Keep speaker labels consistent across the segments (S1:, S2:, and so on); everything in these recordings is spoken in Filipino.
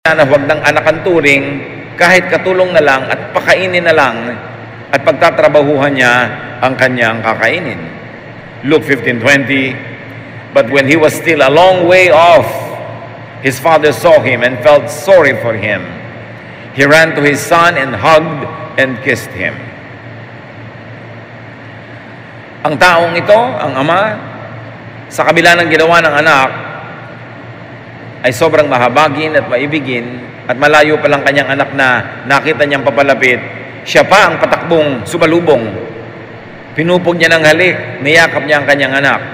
S1: na huwag ng anak ang turing, kahit katulong na lang at pakainin na lang at pagtatrabahuhan niya ang kanyang kakainin. Luke 15:20, but when he was still a long way off, his father saw him and felt sorry for him. He ran to his son and hugged and kissed him. Ang taong ito, ang ama, sa kabila ng ginawa ng anak, ay sobrang mahabagin at maibigin, at malayo pa lang kanyang anak na nakita niyang papalapit, siya pa ang patakbong sumalubong. Pinupog niya ng halik, niyakap niya ang kanyang anak.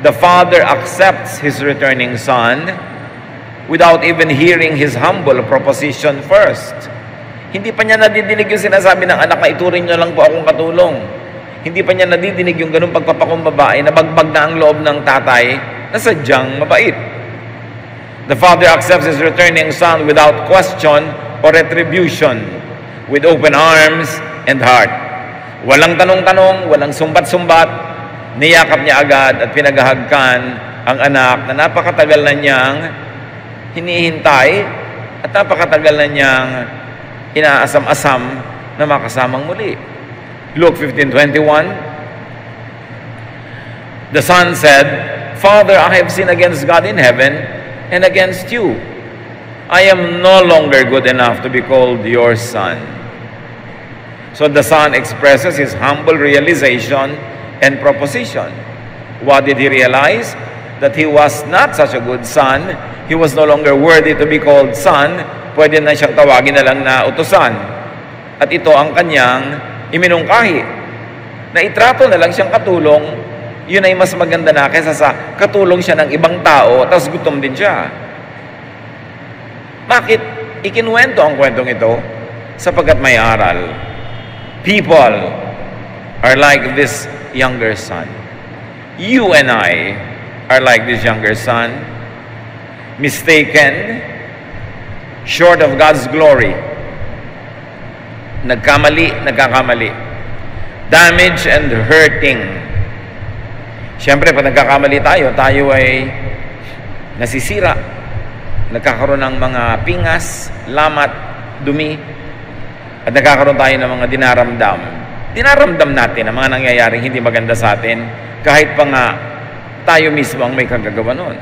S1: The father accepts his returning son without even hearing his humble proposition first. Hindi pa niya nadidinig yung sinasabi ng anak na ituring niyo lang po akong katulong. Hindi pa niya nadidinig yung ganung pagpapakumbaba na bagbag na ang loob ng tatay na sadyang mabait. The father accepts his returning son without question or retribution, with open arms and heart. Walang tanong-tanong, walang sumbat-sumbat, niyakap niya agad at pinagahagkan ang anak na napakatagal na niyang hinihintay at napakatagal na niyang inaasam-asam na makasamang muli. Luke 15:21, the son said, "Father, I have sinned against God in heaven and against you. I am no longer good enough to be called your son." So the son expresses his humble realization and proposition. What did he realize? That he was not such a good son. He was no longer worthy to be called son. Pwede na siyang tawagin na lang na utusan. At ito ang kanyang iminungkahi. Na itrato na lang siyang katulong, yun ay mas maganda na kaysa sa katulong siya ng ibang tao, tapos gutom din siya. Bakit ikinuwento ang kwentong ito? Sapagkat may aral. People are like this younger son. You and I are like this younger son, mistaken, short of God's glory. Nagkakamali. Damage and hurting. Siyempre, pag nagkakamali tayo ay nasisira. Nagkakaroon ng mga pingas, lamat, dumi, at nagkakaroon tayo ng mga dinaramdam. Dinaramdam natin ang mga nangyayaring hindi maganda sa atin, kahit pa nga tayo mismo ang may kagagawa noon.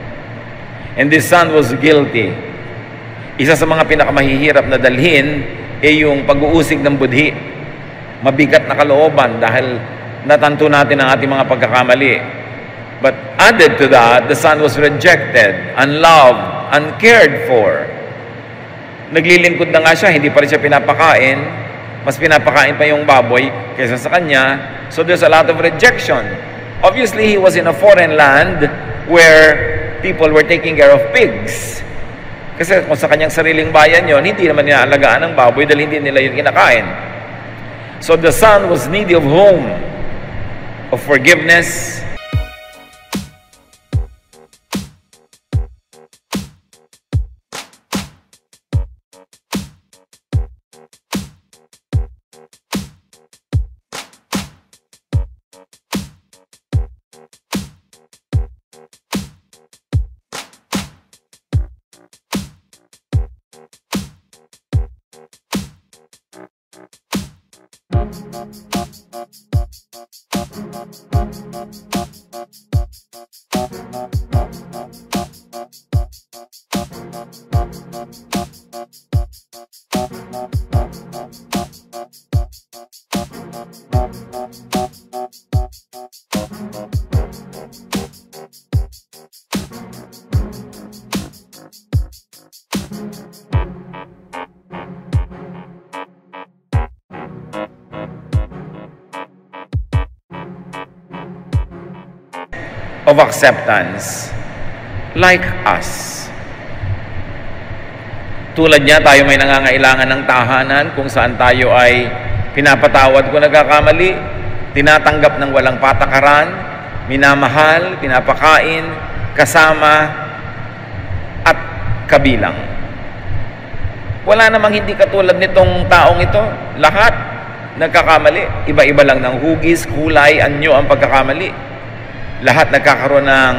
S1: And this son was guilty. Isa sa mga pinakamahihirap na dalhin ay yung pag-uusig ng budhi. Mabigat na kalooban dahil natanto natin ang ating mga pagkakamali. But added to that, the son was rejected, unloved, uncared for. Naglilingkod na nga siya, hindi pa rin siya pinapakain. Mas pinapakain pa yung baboy kaysa sa kanya. So there's a lot of rejection. Obviously, he was in a foreign land where people were taking care of pigs. Kasi kung sa kanyang sariling bayan yon, hindi naman nilaalagaan ng baboy dahil hindi nila yun kinakain. So the son was needy of home, of forgiveness, of acceptance, like us. Tulad niya, tayo may nangangailangan ng tahanan kung saan tayo ay pinapatawad kung nagkakamali, tinatanggap ng walang patakaran, minamahal, pinapakain, kasama, at kabilang. Wala namang hindi katulad nitong taong ito. Lahat nagkakamali. Iba-iba lang ng hugis, kulay, anyo ang pagkakamali. Lahat nagkakaroon ng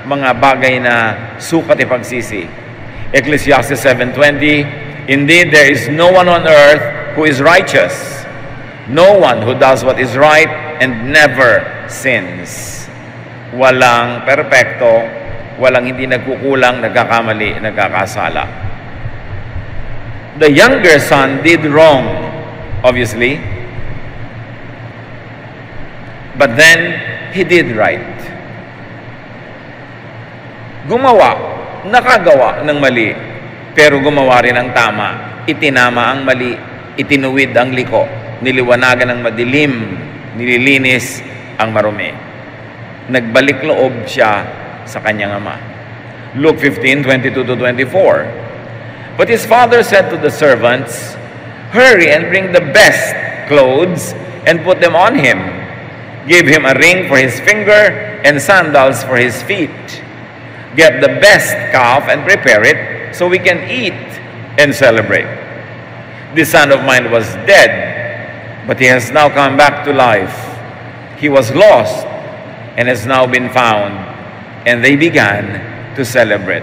S1: mga bagay na sukat ipagsisi. Ecclesiastes 7:20, indeed, there is no one on earth who is righteous, no one who does what is right and never sins. Walang perpekto, walang hindi nagkukulang, nagkakamali, nagkakasala. The younger son did wrong, obviously, but then he did right. Gumawa, nakagawa ng mali, pero gumawa rin ng tama. Itinama ang mali, itinuwid ang liko, niliwanagan ang madilim, nililinis ang marumi. Nagbalik loob siya sa kanyang ama. Luke 15:22-24. But his father said to the servants, hurry and bring the best clothes and put them on him. Give him a ring for his finger and sandals for his feet. Get the best calf and prepare it so we can eat and celebrate. This son of mine was dead, but he has now come back to life. He was lost and has now been found. And they began to celebrate.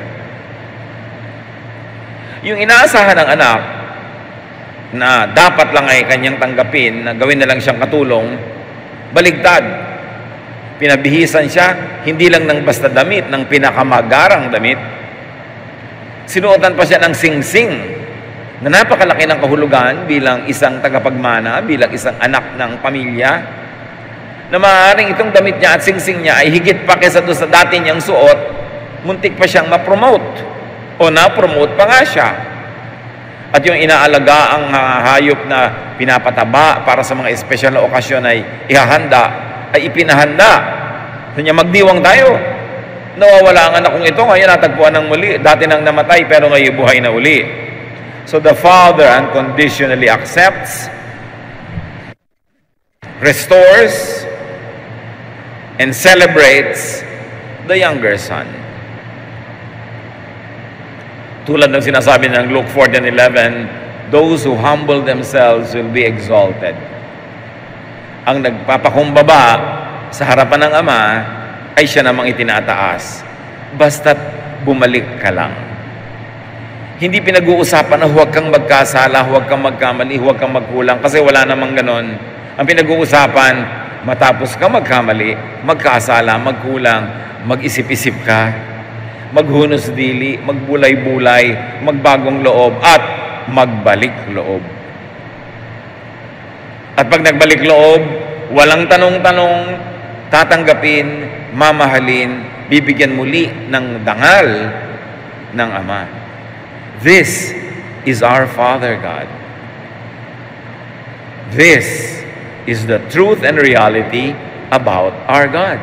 S1: Yung inaasahan ng anak na dapat lang ay kanyang tanggapin, na gawin na lang siyang katulong, baligtad. Pinabihisan siya, hindi lang ng basta damit, ng pinakamagarang damit. Sinuotan pa siya ng singsing na napakalaki ng kahulugan bilang isang tagapagmana, bilang isang anak ng pamilya, na maaaring itong damit niya at singsing niya ay higit pa kaysa doon sa dati niyang suot, muntik pa siyang ma-promote o na-promote pa nga siya. At yung inaalaga ang hayop na pinapataba para sa mga espesyal na okasyon ay ihahanda, ay ipinahanda. So niya, magdiwang tayo. Nawawala ang anak kong ito, ngayon natagpuan ng muli. Dati nang namatay, pero ngayon buhay na uli. So the father unconditionally accepts, restores, and celebrates the younger son. Tulad ng sinasabi ng Luke 14:11, those who humble themselves will be exalted. Ang nagpapakumbaba sa harapan ng ama ay siya namang itinataas. Basta't bumalik ka lang. Hindi pinag-uusapan na huwag kang magkasala, huwag kang magkamali, huwag kang magkulang, kasi wala namang ganon. Ang pinag-uusapan, matapos ka magkamali, magkasala, magkulang, mag-isip-isip ka, maghunos dili, magbulay-bulay, magbagong loob, at magbalik loob. At pag nagbalik loob, walang tanong-tanong, tatanggapin, mamahalin, bibigyan muli ng dangal ng Ama. This is our Father God. This is the truth and reality about our God.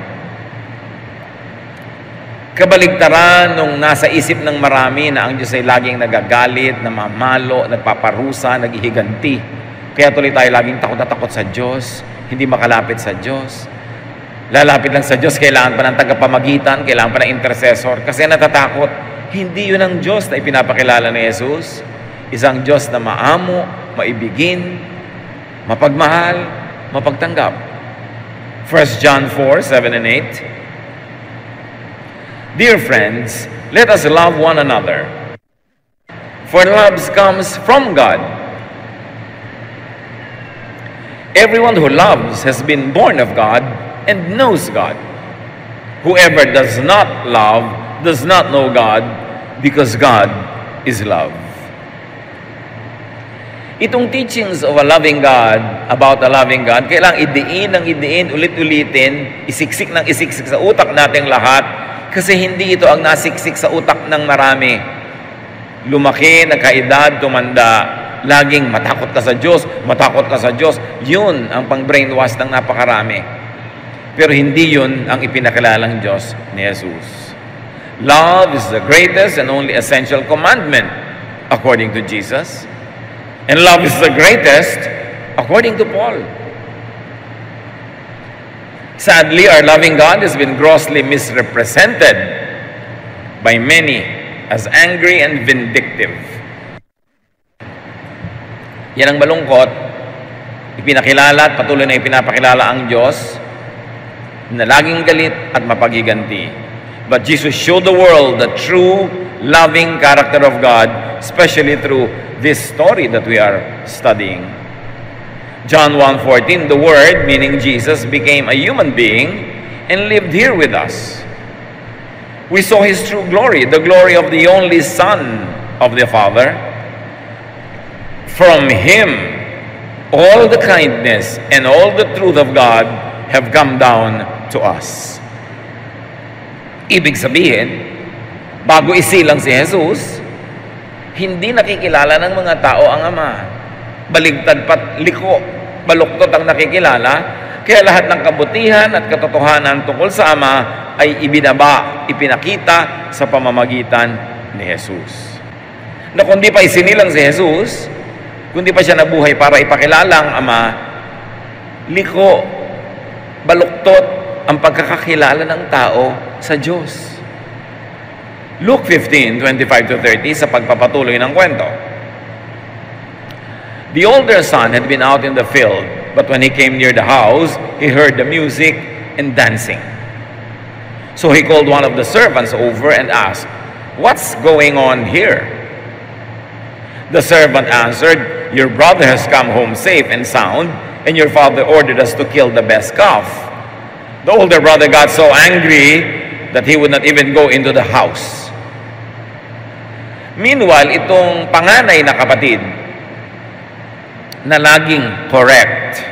S1: Kabaligtaran nung nasa isip ng marami na ang Diyos ay laging nagagalit, namamalo, nagpaparusa, naghihiganti. Kaya tuloy tayo laging takot na takot sa Diyos, hindi makalapit sa Diyos. Lalapit lang sa Diyos, kailangan pa ng tagapamagitan, kailangan pa ng intercessor, kasi natatakot. Hindi yun ang Diyos na ipinapakilala ni Jesus. Isang Diyos na maamo, maibigin, mapagmahal, mapagtanggap. 1 John 4:7 and 8. Dear friends, let us love one another, for love comes from God. Everyone who loves has been born of God and knows God. Whoever does not love does not know God, because God is love. Itong teachings of a loving God, about a loving God, kailangang idiin, ulit-ulitin, isiksik ng isiksik sa utak nating lahat, kasi hindi ito ang nasiksik sa utak ng marami. Lumaki, nagkaedad, tumanda, laging matakot ka sa Diyos, matakot ka sa Diyos. Yun ang pang-brainwash ng napakarami. Pero hindi yun ang ipinakilalang Diyos ni Jesus. Love is the greatest and only essential commandment according to Jesus. And love is the greatest according to Paul. Sadly, our loving God has been grossly misrepresented by many as angry and vindictive. Yan ang malungkot. Ipinakilala at patuloy na ipinapakilala ang Diyos na laging galit at mapagiganti. But Jesus showed the world the true, loving character of God, especially through this story that we are studying. John 1:14, the Word, meaning Jesus, became a human being and lived here with us. We saw His true glory, the glory of the only Son of the Father. From Him, all the kindness and all the truth of God have come down to us. Ibig sabihin, bago isilang si Jesus, hindi nakikilala ng mga tao ang Ama. Baligtad pat liko, baluktot ang nakikilala, kaya lahat ng kabutihan at katotohanan tungkol sa Ama ay ibinaba, ipinakita sa pamamagitan ni Jesus. Na kundi pa isinilang si Jesus, kundi pa siya nabuhay para ipakilala ang Ama, liko, baluktot ang pagkakakilala ng tao sa Diyos. Luke 15:25-30 sa pagpapatuloy ng kwento. The older son had been out in the field, but when he came near the house, he heard the music and dancing. So he called one of the servants over and asked, "What's going on here?" The servant answered, "Your brother has come home safe and sound, and your father ordered us to kill the best calf." The older brother got so angry that he would not even go into the house. Meanwhile, itong panganay na kapatid na laging correct,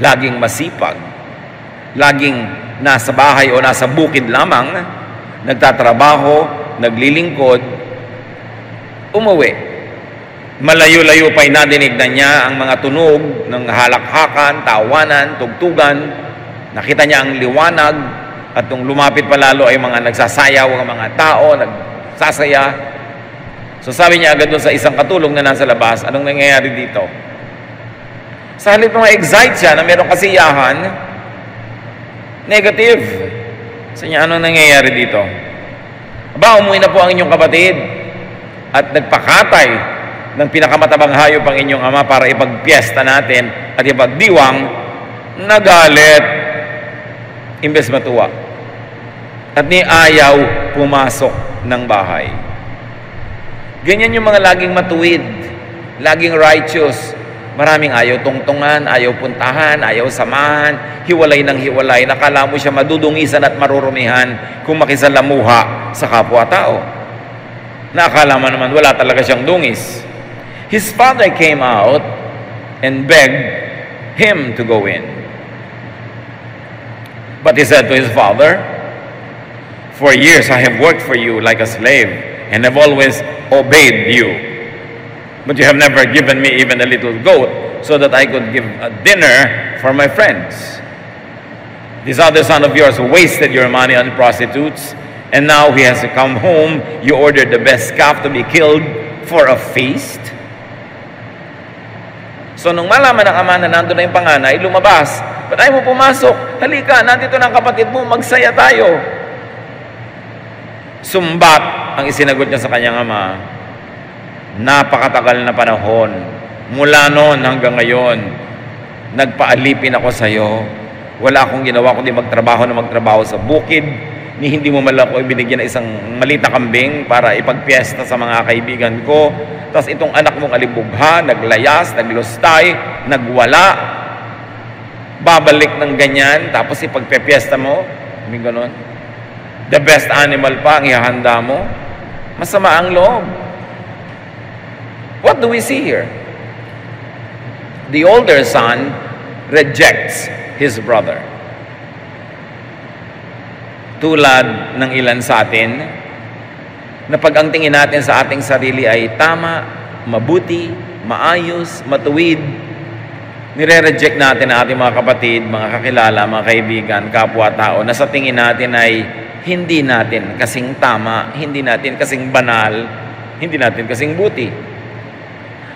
S1: laging masipag, laging nasa bahay o nasa bukid lamang, nagtatrabaho, naglilingkod, umuwi. Malayo-layo pa'y nadinig na niya ang mga tunog ng halakhakan, tawanan, tugtugan. Nakita niya ang liwanag at nung lumapit palalo ay mga nagsasayaw ang mga tao, nagsasaya. So sabi niya agad doon sa isang katulong na nasa labas, anong nangyayari dito? Sa halip na ma-excite siya na mayroong kasiyahan, negative. Sa niya, anong nangyayari dito? Aba, umuwi na po ang inyong kapatid at nagpakatay ng pinakamatabang hayop ang inyong ama para ipagpiesta natin at ipagdiwang, nagalit imbes matuwa. At ni ayaw pumasok ng bahay. Ganyan yung mga laging matuwid, laging righteous. Maraming ayaw tungtungan, ayaw puntahan, ayaw samahan, hiwalay ng hiwalay. Nakala mo siya madudungisan at marurumihan kung makisalamuha sa kapwa-tao. Nakala mo naman wala talaga siyang dungis. His father came out and begged him to go in. But he said to his father, "For years I have worked for you like a slave and have always obeyed you. But you have never given me even a little goat so that I could give a dinner for my friends. This other son of yours wasted your money on prostitutes, and now he has come home. You ordered the best calf to be killed for a feast." So nung malaman ng ama na nandun na yung panganay, lumabas. Ba't ayaw mo pumasok? Halika, nandito ng kapatid mo, magsaya tayo. Sumbat ang isinagot niya sa kanyang ama. Napakatagal na panahon, mula noon hanggang ngayon, nagpaalipin ako sa iyo. Wala akong ginawa kundi magtrabaho sa bukid, ni hindi mo man lang ako ibinigyan ng isang maliit na kambing para ipagpiesta sa mga kaibigan ko. Tapos itong anak mong alibugha, naglayas, naglustay, nagwala, babalik ng ganyan, tapos ipagpiesta mo, hindi ganon. The best animal pa ang ihahanda mo, masama ang loob. What do we see here? The older son rejects his brother. Tulad ng ilan sa atin, na pag ang tingin natin sa ating sarili ay tama, mabuti, maayos, matuwid, nire-reject natin ang ating mga kapatid, mga kakilala, mga kaibigan, kapwa-tao, na sa tingin natin ay hindi natin kasing tama, hindi natin kasing banal, hindi natin kasing buti.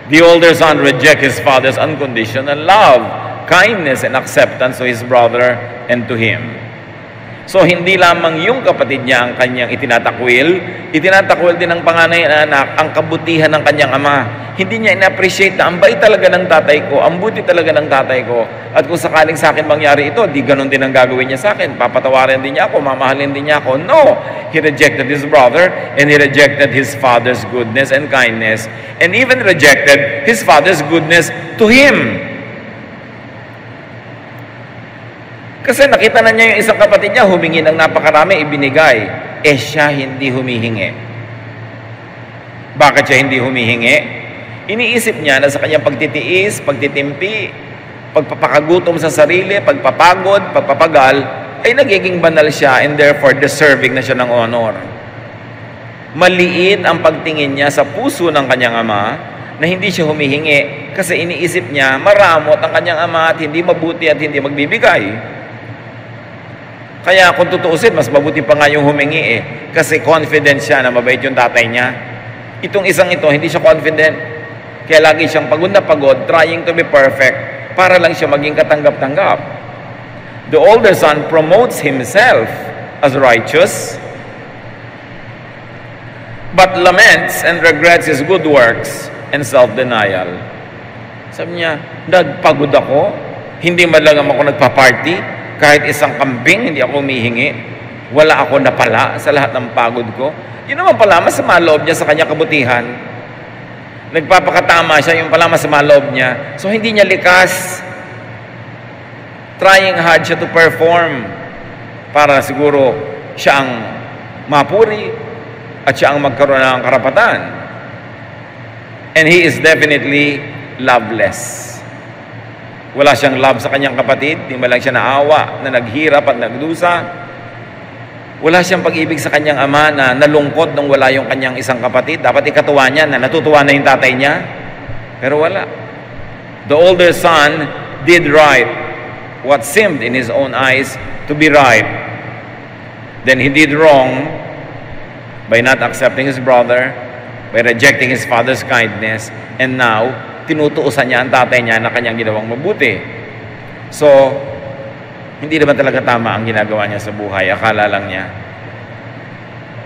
S1: The older son rejects his father's unconditional love, kindness, and acceptance to his brother and to him. So, hindi lamang yung kapatid niya ang kanyang itinatakwil din ng panganay na anak ang kabutihan ng kanyang ama. Hindi niya ina-appreciate na ang bait talaga ng tatay ko, ang buti talaga ng tatay ko. At kung sakaling sa akin mangyari ito, di ganun din ang gagawin niya sa akin. Papatawarin din niya ako, mamahalin din niya ako. No! He rejected his brother, and he rejected his father's goodness and kindness, and even rejected his father's goodness to him. Kasi nakita na niya yung isang kapatid niya, humingi ng napakarami, ibinigay. Siya hindi humihingi. Bakit siya hindi humihingi? Iniisip niya na sa kanyang pagtitiis, pagtitimpi, pagpapakagutom sa sarili, pagpapagod, pagpapagal, ay nagiging banal siya and therefore deserving na siya ng honor. Maliit ang pagtingin niya sa puso ng kanyang ama na hindi siya humihingi kasi iniisip niya maramot ang kanyang ama at hindi mabuti at hindi magbibigay. Kaya kung tutuusin, mas mabuti pa nga yung humingi kasi confident siya na mabait yung tatay niya. Itong isang ito, hindi siya confident. Kaya lagi siyang pagod na pagod, trying to be perfect para lang siya maging katanggap-tanggap. The older son promotes himself as righteous, but laments and regrets his good works and self-denial. Sabi niya, nagpagod ako, hindi man lang ako nagpa-party, kahit isang kambing, hindi ako humihingi. Wala ako napala sa lahat ng pagod ko. Yun naman pala, masama loob niya sa kanyang kabutihan. Nagpapakatama siya, yung pala masama loob niya. So, hindi niya likas. Trying hard siya to perform para siguro siya ang mapuri at siya ang magkaroon ng karapatan. And he is definitely loveless. Wala siyang love sa kanyang kapatid, di ba lang siya naawa, na naghirap at nagdusa. Wala siyang pag-ibig sa kanyang ama na nalungkot nung wala yung kanyang isang kapatid. Dapat ikatuwa niya na natutuwa na yung tatay niya. Pero wala. The older son did right what seemed in his own eyes to be right. Then he did wrong by not accepting his brother, by rejecting his father's kindness, and now, tinutuusan niya ang tatay niya na kanyang ginawang mabuti. So, hindi naman talaga tama ang ginagawa niya sa buhay. Akala lang niya.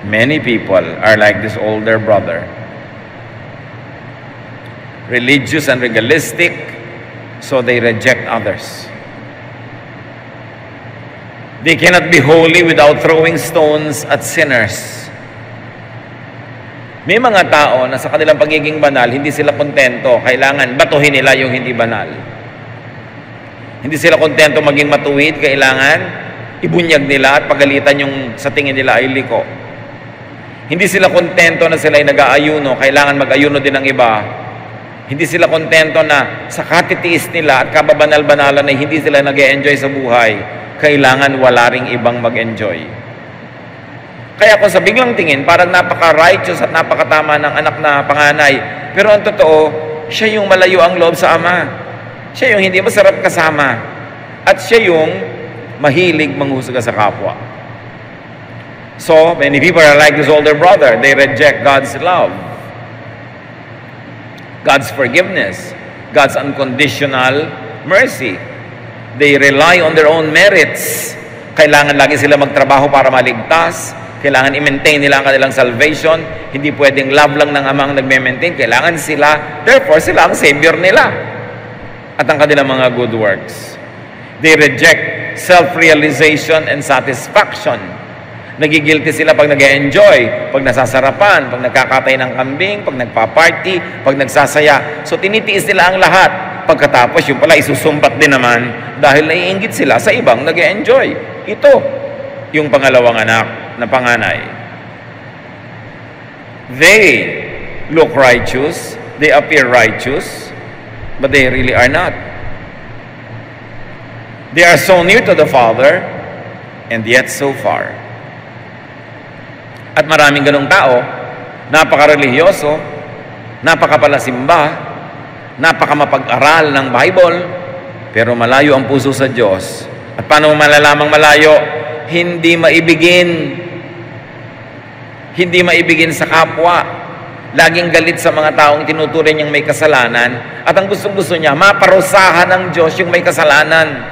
S1: Many people are like this older brother. Religious and legalistic, so they reject others. They cannot be holy without throwing stones at sinners. May mga tao na sa kanilang pagiging banal, hindi sila kontento. Kailangan batuhin nila yung hindi banal. Hindi sila kontento maging matuwid. Kailangan ibunyag nila at pagalitan yung sa tingin nila ay liko. Hindi sila kontento na sila ay nag-aayuno. Kailangan mag-ayuno din ng iba. Hindi sila kontento na sa katitiis nila at kababanal-banalan na hindi sila nag-e-enjoy sa buhay. Kailangan wala ring ibang mag-enjoy. Kaya kung sa biglang tingin, parang napaka-righteous at napakatama ng anak na panganay. Pero ang totoo, siya yung malayo ang loob sa ama. Siya yung hindi masarap kasama. At siya yung mahilig manghusga sa kapwa. So, many people are like this older brother. They reject God's love, God's forgiveness, God's unconditional mercy. They rely on their own merits. Kailangan lagi sila magtrabaho para maligtas. Kailangan i-maintain nila ang kanilang salvation. Hindi pwedeng love lang ng amang nagme-maintain. Kailangan sila, therefore sila ang savior nila. At ang kanilang mga good works. They reject self-realization and satisfaction. Nagigilty sila pag nag-enjoy, pag nasasarapan, pag nagkakatay ng kambing, pag nagpa-party, pag nagsasaya. So tinitiis nila ang lahat. Pagkatapos yung pala isusumbat din naman dahil naiinggit sila sa ibang nag-enjoy. Ito yung pangalawang anak na panganay. They look righteous, they appear righteous, but they really are not. They are so near to the Father, and yet so far. At maraming ganong tao, napaka-religyoso, napaka-palasimba, napaka-mapag-aral ng Bible, pero malayo ang puso sa Diyos. At paano malalamang malayo? Hindi maibigin sa kapwa. Laging galit sa mga taong tinuturing niyang may kasalanan. At ang gustong-gusto niya, maparusahan ng Diyos yung may kasalanan.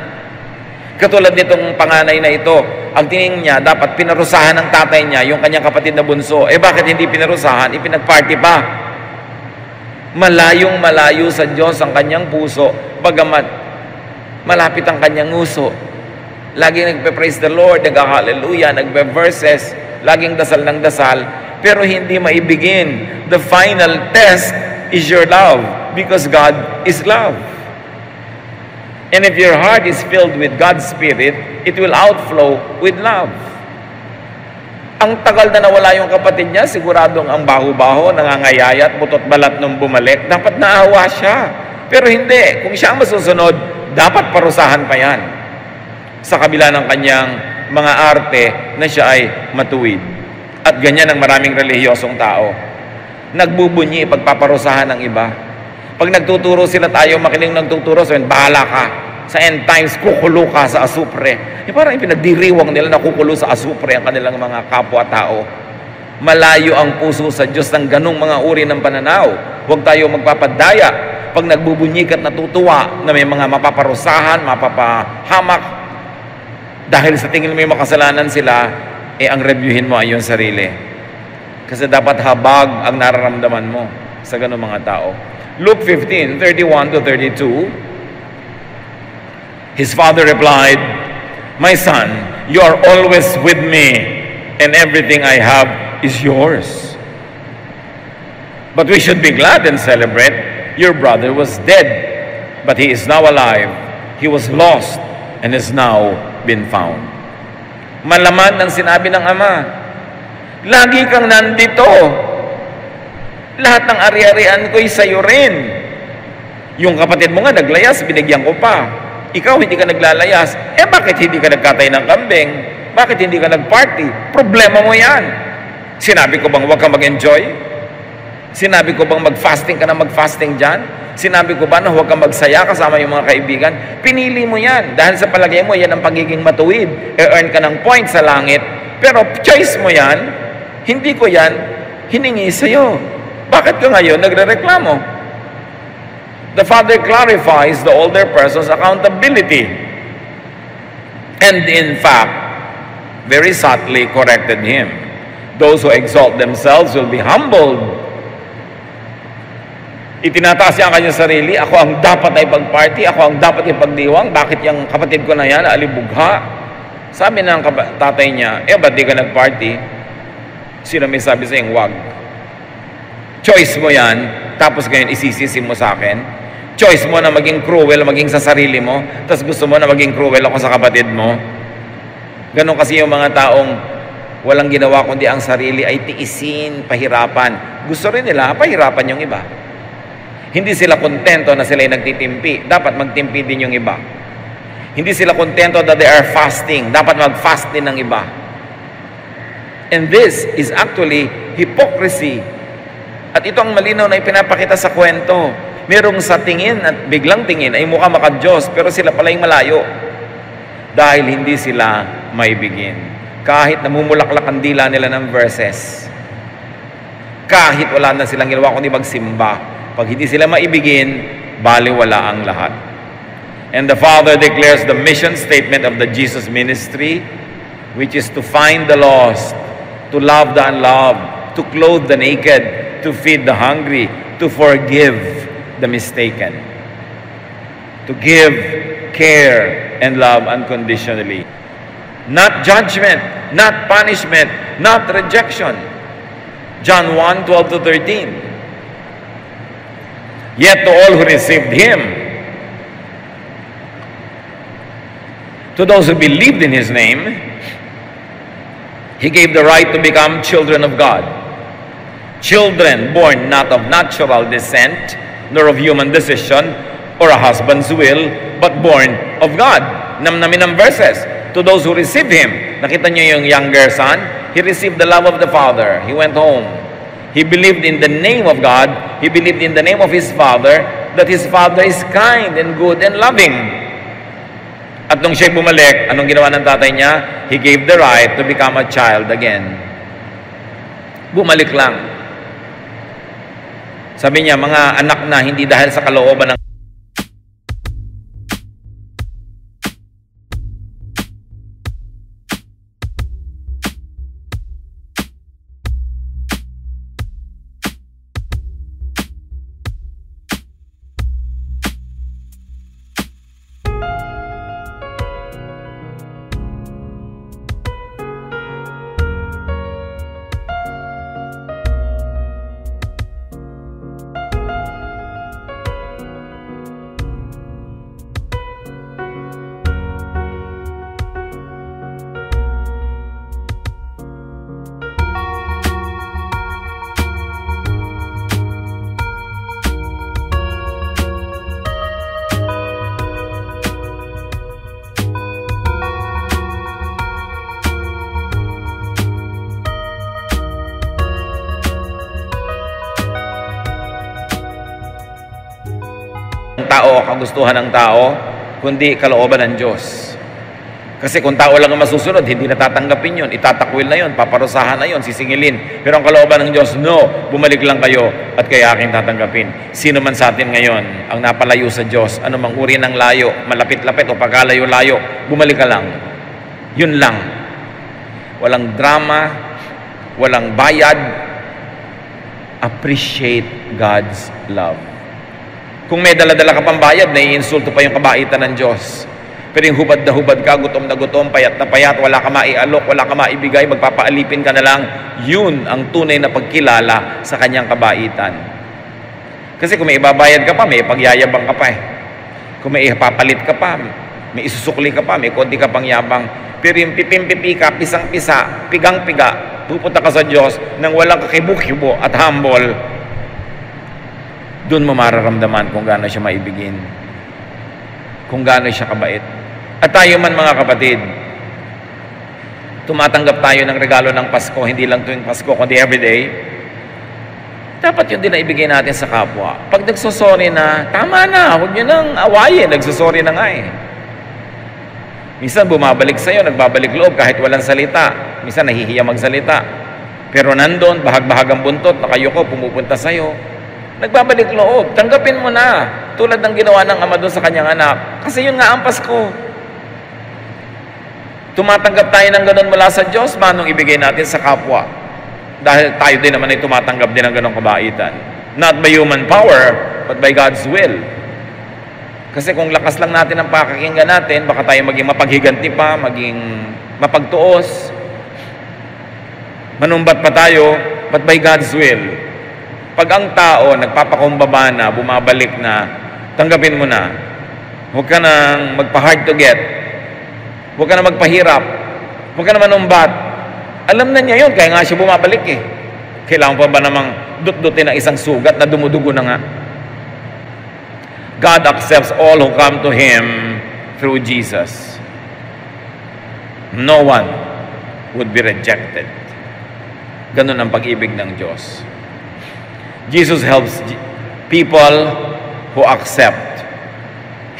S1: Katulad nitong panganay na ito, ang tingin niya, dapat pinarusahan ng tatay niya yung kanyang kapatid na bunso. Bakit hindi pinarusahan? Ipinagparty pa. Malayong malayo sa Diyos ang kanyang puso, bagamat malapit ang kanyang uso. Laging nagpe-praise the Lord, nag-hallelujah, nagbe-verses, laging dasal ng dasal, pero hindi maibigin. The final test is your love, because God is love. And if your heart is filled with God's Spirit, it will outflow with love. Ang tagal na nawala yung kapatid niya, siguradong ang baho-baho, nangangayayat, butot balat nung bumalik, dapat naawa siya. Pero hindi, kung siya ang masusunod, dapat parusahan pa yan. Sa kabila ng kanyang mga arte na siya ay matuwid. At ganyan ang maraming relihiyosong tao. Nagbubunyi pagpaparusahan ng iba. Pag nagtuturo sila tayo, makiling nagtuturo, sabihin, bahala ka. Sa end times, kukulo ka sa asupre. Parang pinagdiriwang nila na kukulo sa asupre ang kanilang mga kapwa-tao. Malayo ang puso sa Diyos ng ganong mga uri ng pananaw. Huwag tayo magpapadaya. Pag nagbubunyi at natutuwa na may mga mapaparusahan, mapapahamak, dahil sa tingin mo may makasalanan sila, ang reviewin mo ay yung sarili. Kasi dapat habag ang nararamdaman mo sa ganong mga tao. Luke 15:31-32, his father replied, "My son, you are always with me, and everything I have is yours. But we should be glad and celebrate. Your brother was dead, but he is now alive. He was lost and has now been found." Malaman ang sinabi ng ama, lagi kang nandito. Lahat ng ari-arian ko'y sa'yo rin. Yung kapatid mo nga naglayas, binigyan ko pa. Ikaw hindi ka naglalayas. Bakit hindi ka nagkatay ng kambing? Bakit hindi ka nagparty? Problema mo yan. Sinabi ko bang huwag kang mag-enjoy? Sinabi ko bang mag-fasting ka na mag-fasting dyan? Sinabi ko ba na huwag kang magsaya kasama yung mga kaibigan? Pinili mo yan. Dahil sa palagay mo, yan ang pagiging matuwid. E-earn ka ng point sa langit. Pero choice mo yan, hindi ko yan hiningi sa'yo. Bakit ka ngayon nagre-reklamo? The father clarifies the older person's accountability. And in fact, very subtly corrected him. Those who exalt themselves will be humbled. Itinataas niya ang kanyang sarili, ako ang dapat na ipag-party, ako ang dapat ipagdiwang, bakit yung kapatid ko na yan, alibugha? Sabi ng tatay niya, ba't di ka nag-party? Sino may sabi sa'yong wag? Choice mo yan, tapos ngayon isisisi mo sa akin. Choice mo na maging cruel, maging sa sarili mo, tapos gusto mo na maging cruel ako sa kapatid mo. Ganon kasi yung mga taong walang ginawa kundi ang sarili ay tiisin, pahirapan. Gusto rin nila, pahirapan yung iba. Hindi sila kontento na sila ay nagtitimpi. Dapat magtimpi din yung iba. Hindi sila kontento that they are fasting. Dapat mag-fast din ng iba. And this is actually hypocrisy. At ito ang malinaw na ipinapakita sa kwento. Merong sa tingin at biglang tingin ay mukha maka-Diyos, pero sila pala yung malayo. Dahil hindi sila maibigin. Kahit namumulaklak ang dila nila ng verses. Kahit wala na silang ginawa kundi magsimba. Pag hindi sila maibigin, baliwala ang lahat. And the Father declares the mission statement of the Jesus ministry, which is to find the lost, to love the unloved, to clothe the naked, to feed the hungry, to forgive the mistaken, to give care and love unconditionally. Not judgment, not punishment, not rejection. John 1:12-13. Yet to all who received Him, to those who believed in His name, He gave the right to become children of God. Children born not of natural descent, nor of human decision, or a husband's will, but born of God. Namnamin ang verses. To those who receive Him. Nakita niyo yung younger son? He received the love of the Father. He went home. He believed in the name of God. He believed in the name of his Father, that his Father is kind and good and loving. At nung siya'y bumalik, anong ginawa ng tatay niya? He gave the right to become a child again. Bumalik lang. Sabi niya, mga anak na hindi dahil sa kalooban ng tao o kagustuhan ng tao, kundi kalooban ng Diyos. Kasi kung tao lang ang masusunod, hindi natatanggapin yun, itatakwil na yun, paparusahan na yun, sisingilin. Pero ang kalooban ng Diyos, no, bumalik lang kayo at kaya aking tatanggapin. Sino man sa atin ngayon ang napalayo sa Diyos, anumang uri ng layo, malapit-lapit o pagkalayo-layo, bumalik ka lang. Yun lang. Walang drama, walang bayad. Appreciate God's love. Kung may dala-dala ka pang bayad, naiinsulto pa yung kabaitan ng Diyos. Pero yung hubad na hubad ka, gutom na gutom, payat na payat, wala ka maialok, wala ka maibigay, magpapaalipin ka na lang, yun ang tunay na pagkilala sa kanyang kabaitan. Kasi kung may ibabayad ka pa, may pagyayabang ka pa eh. Kung may ipapalit ka pa, may isusukli ka pa, may konti ka pang yabang. Pero yung pipim-pipi ka, pisang-pisa, pigang-piga, pupunta ka sa Diyos nang walang kakibo-kibo at humble, doon mo mararamdaman kung gaano siya maibigin, kung gaano siya kabait. At tayo man mga kapatid, tumatanggap tayo ng regalo ng Pasko, hindi lang tuwing Pasko, kundi everyday. Dapat yun din na ibigay natin sa kapwa. Pag nagsosorry na, tama na, huwag nyo nang awayin, nagsosorry na nga eh. Minsan bumabalik sa'yo, nagbabalik loob kahit walang salita. Minsan nahihiya magsalita. Pero nandun, bahag-bahagang buntot, nakayuko, pumupunta sa'yo. Nagbabalik loob, tanggapin mo na. Tulad ng ginawa ng ama doon sa kanyang anak. Kasi yun nga ang Pasko. Tumatanggap tayo ng ganun mula sa Diyos, manong ibigay natin sa kapwa. Dahil tayo din naman ay tumatanggap din ng ganung kabaitan. Not by human power, but by God's will. Kasi kung lakas lang natin ang pakakinggan natin, baka tayo maging mapaghiganti pa, maging mapagtuos, manumbat pa tayo, but by God's will. Pag ang tao nagpapakumbaba na, bumabalik na, tanggapin mo na. Huwag ka nang magpa-hard to get. Huwag ka na magpahirap. Huwag ka na manumbat. Alam na niya yun, kaya nga siya bumabalik eh. Kailangan pa ba namang dut-dutin ang isang sugat na dumudugo na nga? God accepts all who come to Him through Jesus. No one would be rejected. Ganun ang pag-ibig ng Diyos. Jesus helps people who accept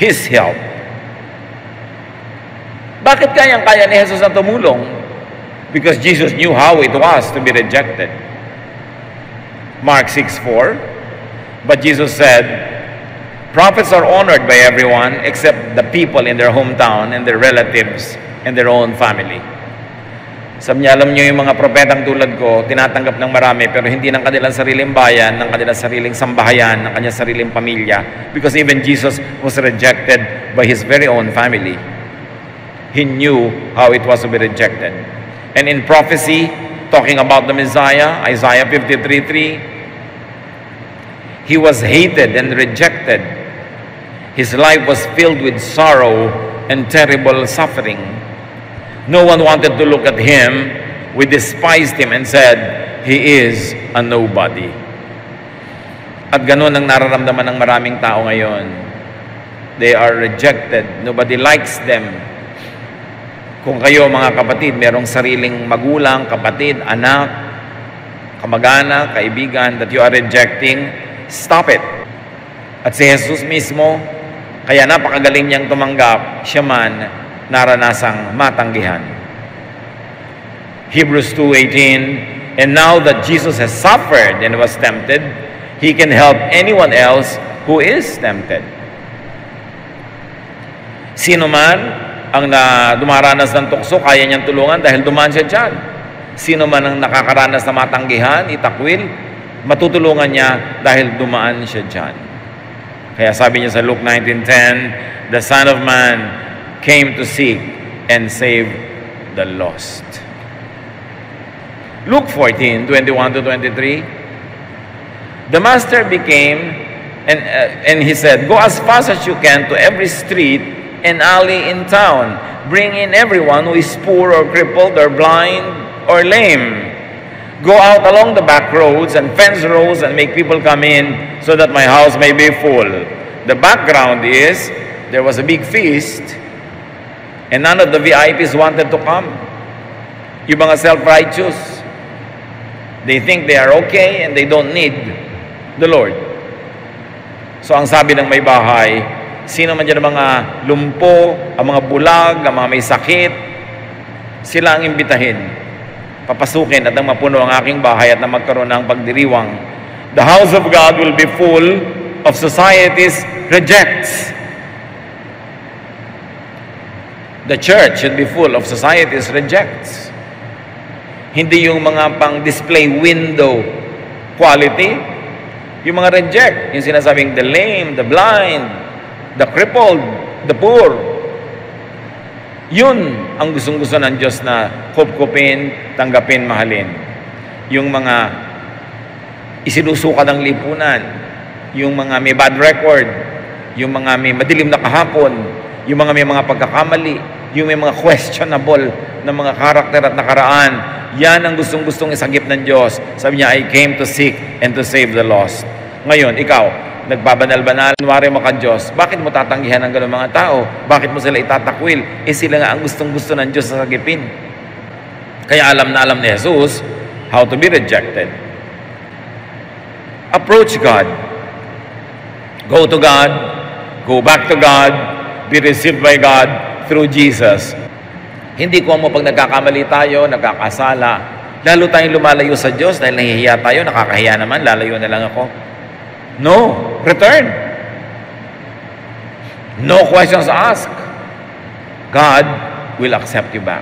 S1: His help. Bakit kayang-kaya ni Jesus na tumulong? Because Jesus knew how it was to be rejected. Mark 6:4, but Jesus said, prophets are honored by everyone except the people in their hometown and their relatives and their own family. Sabi niya, alam niyo yung mga propetang tulad ko, tinatanggap ng marami, pero hindi ng kanilang sariling bayan, ng kanilang sariling sambahayan, ng kanyang sariling pamilya. Because even Jesus was rejected by His very own family. He knew how it was to be rejected. And in prophecy, talking about the Messiah, Isaiah 53:3, He was hated and rejected. His life was filled with sorrow and terrible suffering. No one wanted to look at Him. We despised Him and said, He is a nobody. At ganun ang nararamdaman ng maraming tao ngayon. They are rejected. Nobody likes them. Kung kayo mga kapatid, merong sariling magulang, kapatid, anak, kamag-anak, kaibigan that you are rejecting, stop it. At si Jesus mismo, kaya napakagaling niyang tumanggap, siya man naranasang matanggihan. Hebrews 2:18, and now that Jesus has suffered and was tempted, He can help anyone else who is tempted. Sino man ang dumaranas ng tukso, kaya niyang tulungan dahil dumaan siya dyan. Sino man ang nakakaranas na matanggihan, itakwil, matutulungan niya dahil dumaan siya dyan. Kaya sabi niya sa Luke 19:10, the Son of Man came to seek and save the lost. Luke 14:21-23, the master became, and he said, go as fast as you can to every street and alley in town. Bring in everyone who is poor or crippled or blind or lame. Go out along the back roads and fence rows and make people come in so that my house may be full. The background is, there was a big feast and none of the VIPs wanted to come. Yung mga self-righteous, they think they are okay and they don't need the Lord. So ang sabi ng may bahay, sino man dyan ang mga lumpo, ang mga bulag, ang mga may sakit, sila ang imbitahin. Papasukin at nang mapuno ang aking bahay at nang magkaroon ng pagdiriwang. The house of God will be full of society's rejects. The church should be full of society's rejects. Hindi yung mga pang-display window quality. Yung mga reject, yung sinasabing the lame, the blind, the crippled, the poor. Yun ang gustong-gusto ng Diyos na kupkupin, tanggapin, mahalin. Yung mga isinusuka ng lipunan, yung mga may bad record, yung mga may madilim na kahapon, yung mga may mga pagkakamali, yung may mga questionable na mga karakter at nakaraan, yan ang gustong-gustong isagip ng Diyos. Sabi niya, I came to seek and to save the lost. Ngayon, ikaw, nagbabanal-banal, kunwari mo ka Diyos, bakit mo tatanggihan ang gano'ng mga tao? Bakit mo sila itatakwil? Sila nga ang gustong-gusto ng Diyos na sagipin. Kaya alam na alam ni Jesus how to be rejected. Approach God. Go to God. Go back to God. Be received by God through Jesus. Hindi ko mo pag nagkakamali tayo, nagkakasala, lalo tayong lumalayo sa Diyos dahil nahihiya tayo, nakakahiya naman, lalayo na lang ako. No, return. No questions asked. God will accept you back.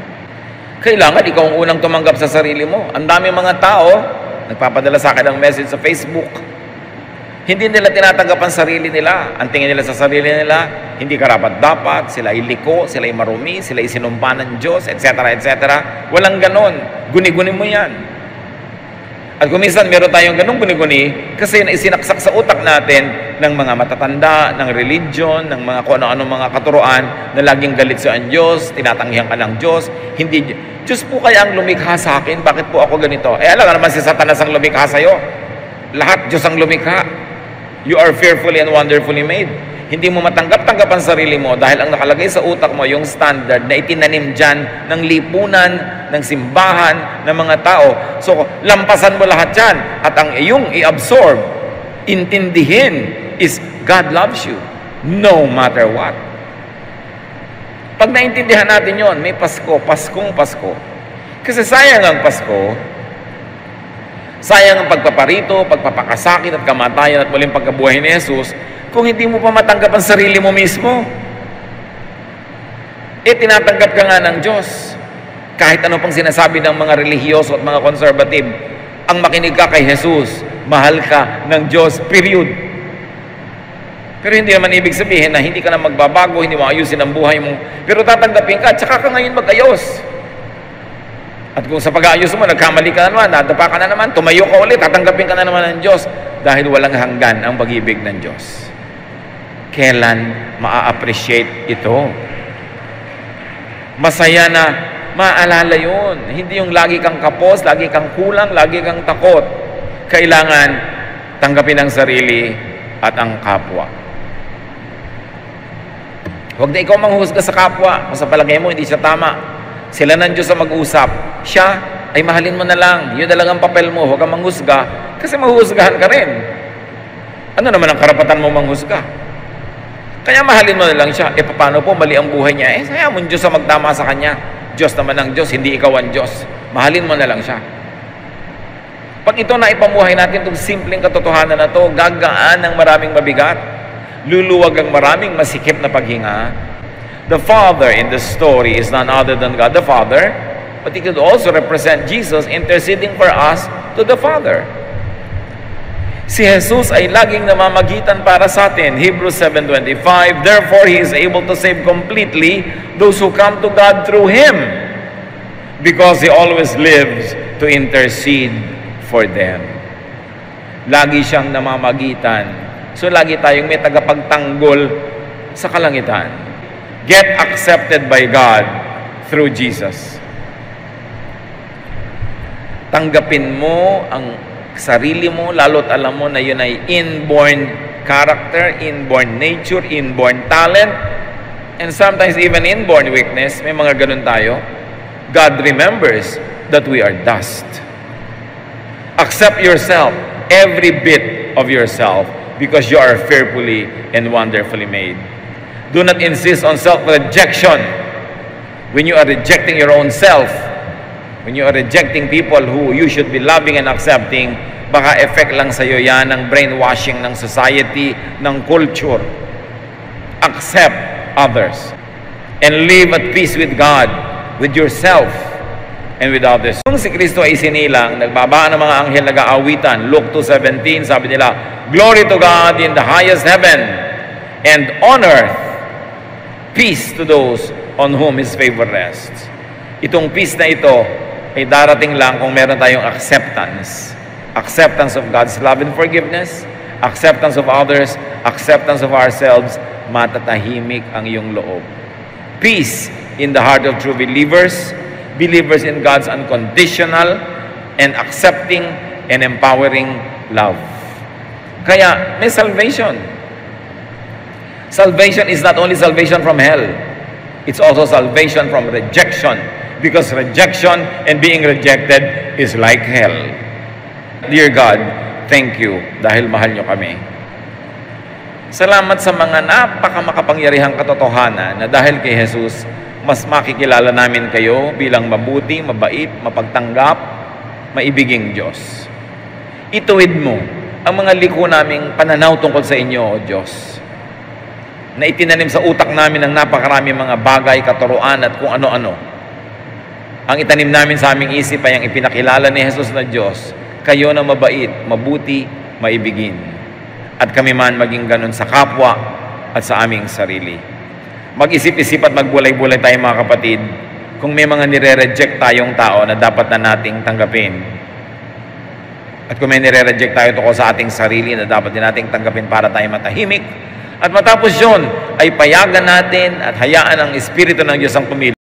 S1: Kailangan ikaw ang unang tumanggap sa sarili mo. Ang dami mga tao, nagpapadala sa akin ng message sa Facebook. Hindi nila tinatanggap ang sarili nila. Ang tingin nila sa sarili nila, hindi karapat-dapat, sila ay liko, sila ay marumi, sila ay sinumpa ng Diyos, etc., etc. Walang ganon. Guni-guni mo yan. At kung minsan meron tayong ganung guni-guni kasi isinaksak sa utak natin ng mga matatanda, ng religion, ng mga kung ano-ano mga katuroan na laging galit sa ang Diyos, tinatanggihan ka ng Diyos. Hindi, Diyos po kaya ang lumikha sa akin, bakit po ako ganito? Alam naman si Satanas ang lumikha sa'yo. Lahat Diyos ang lumikha. You are fearfully and wonderfully made. Hindi mo matanggap-tanggap ang sarili mo dahil ang nakalagay sa utak mo yung standard na itinanim dyan ng lipunan, ng simbahan, ng mga tao. So, lampasan mo lahat yan. At ang iyong i-absorb, intindihin, is God loves you no matter what. Pag naintindihan natin yon, may Pasko, Paskong Pasko. Kasi sayang ang Pasko, sayang ang pagpaparito, pagpapakasakit at kamatayan at muling pagkabuhay ni Jesus kung hindi mo pa matanggap ang sarili mo mismo. Tinatanggap ka nga ng Diyos. Kahit ano pang sinasabi ng mga relihiyoso at mga conservative, ang makinig ka kay Jesus, mahal ka ng Diyos, period. Pero hindi naman ibig sabihin na hindi ka na magbabago, hindi mo ayusin ang buhay mo. Pero tatanggapin ka, at saka ka ngayon mag-ayos. At kung sa pag-aayos mo, nagkamali ka na naman, nadapa ka na naman, tumayo ka ulit, tatanggapin ka na naman ng Diyos dahil walang hanggan ang pag-ibig ng Diyos. Kailan ma-appreciate ito? Masaya na maalala yun. Hindi yung lagi kang kapos, lagi kang kulang, lagi kang takot. Kailangan tanggapin ang sarili at ang kapwa. Huwag na ikaw manghusga sa kapwa. Kung sa palagay mo, hindi siya tama. Sila ng Diyos ang mag-usap. Siya, ay mahalin mo na lang. Yun na lang ang papel mo. Huwag kang manghusga. Kasi mahuhusgahan ka rin. Ano naman ang karapatan mo manghusga? Kaya mahalin mo na lang siya. Paano po? Mali ang buhay niya. Saya mo Diyos ang magtama sa kanya. Diyos naman ang Diyos, hindi ikaw ang Diyos. Mahalin mo na lang siya. Pag ito na ipamuhay natin, itong simpleng katotohanan na to, gagaan ng maraming mabigat. Luluwag ang maraming masikip na paghinga. The Father in the story is none other than God the Father, but He could also represent Jesus interceding for us to the Father. Si Jesus ay laging namamagitan para sa atin. Hebrews 7:25, therefore He is able to save completely those who come to God through Him, because He always lives to intercede for them. Lagi siyang namamagitan. So lagi tayong may tagapagtanggol sa kalangitan. Get accepted by God through Jesus. Tanggapin mo ang sarili mo, lalo't alam mo na yun ay inborn character, inborn nature, inborn talent, and sometimes even inborn weakness. May mga ganun tayo. God remembers that we are dust. Accept yourself, every bit of yourself, because you are fearfully and wonderfully made. Do not insist on self-rejection. When you are rejecting your own self, when you are rejecting people who you should be loving and accepting, baka effect lang sa'yo yan ng brainwashing ng society, ng culture. Accept others and live at peace with God, with yourself, and with others. Kung si Kristo ay sinilang, nagbabaan ng mga anghel nag-aawitan. Luke 2:17, sabi nila, "Glory to God in the highest heaven, and on earth, peace to those on whom His favor rests." Itong peace na ito ay darating lang kung meron tayong acceptance. Acceptance of God's love and forgiveness, acceptance of others, acceptance of ourselves, matatahimik ang iyong loob. Peace in the heart of true believers, believers in God's unconditional and accepting and empowering love. Kaya may salvation. Salvation is not only salvation from hell, it's also salvation from rejection, because rejection and being rejected is like hell. Dear God, thank you dahil mahal nyo kami. Salamat sa mga napakamakapangyarihang katotohanan na dahil kay Jesus, mas makikilala namin kayo bilang mabuti, mabait, mapagtanggap, maibiging Diyos. Ituwid mo ang mga liko naming pananaw tungkol sa inyo, O Diyos, na itinanim sa utak namin ng napakarami mga bagay, katuruan at kung ano-ano. Ang itanim namin sa aming isip ay ang ipinakilala ni Jesus na Diyos, kayo na mabait, mabuti, maibigin. At kami man maging ganun sa kapwa at sa aming sarili. Mag-isip-isip at magbulay-bulay tayo mga kapatid kung may mga nire-reject tayong tao na dapat na nating tanggapin. At kung may nire-reject tayo tungkol sa ating sarili na dapat din nating tanggapin para tayo matahimik. At matapos yun, ay payagan natin at hayaan ang Espiritu ng Diyos ang pumili.